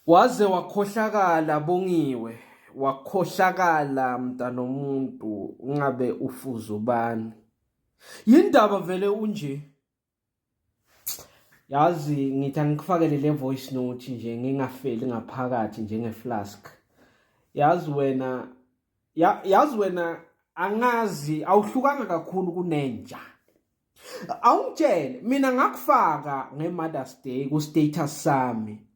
Waze wakhohlakala Bongiwe, wakhohlakala mntanomuntu ungabe ufuza ubani. Yindaba vele unje. Yazi ngithi angikufakele le voice note nje ngingafeli ngaphakathi njengeflask. Yazi wena angazi awuhlukanga kakhulu kunenja. Awungitshele mina ngakufaka ngeMother's Day ku status sami.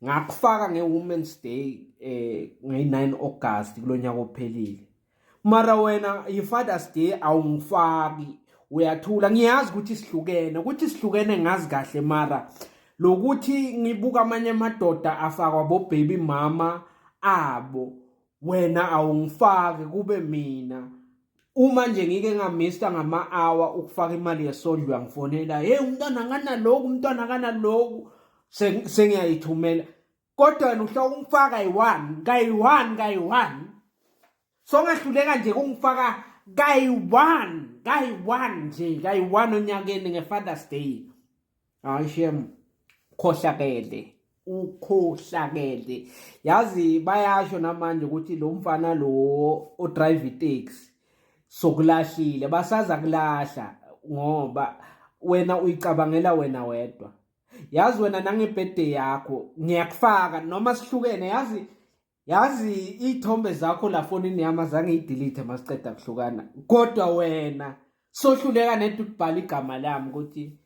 Ngakufaka ngeWomen's Day nge9 August kulonyaka ophelile. Mara wena yiFathers Day awungifaki. Uyathula ngiyazi ukuthi sihlukene ngazi kahle mara lokuthi ngibuka amanye amadoda afakwa bo baby mama abo wena awungifaki kube mina. Uma nje ngike ngamista ngama-hour ukufaka imali yesondlo yangifonela, "Hey umntwana kanaloku sengiyayithumela." Kodwa wena uhla ungifaka kayi-1 so ngahluleka nje kungifaka kayi-1 onyakeni ngeFathers Day. Hayi shem, ukhohlakele. Yazi bayasho namanje ukuthi lo mfana lo odrive itaxi sokulahlile basaza kulahla ngoba wena uyicabangela wena wedwa. Yazi wena nangebirthday yakho ngiyakufaka noma sihlukene. Yazi ithombe zakho la fonini yami azange idelete masiceda kuhlukana, kodwa wena sohluleka nento ukubhala igama lami ukuthi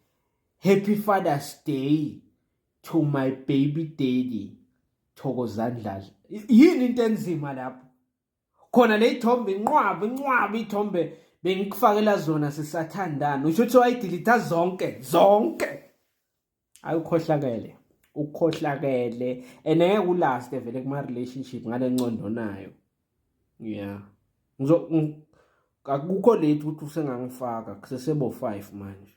Happy Father's Day to my baby daddy Thokozani Dladla. Yini into enzima lapho? Khona le ithombe inqwabi ithombe bengikufakela zona sisathandana. Usho ukuthi wayidelete zonke. Ukhohlakele ngeke ulast vele kuma relationship ngale ncondo nayo. Yeah. Akukho late ukuthi usengangifaka kusesebo 5 manje.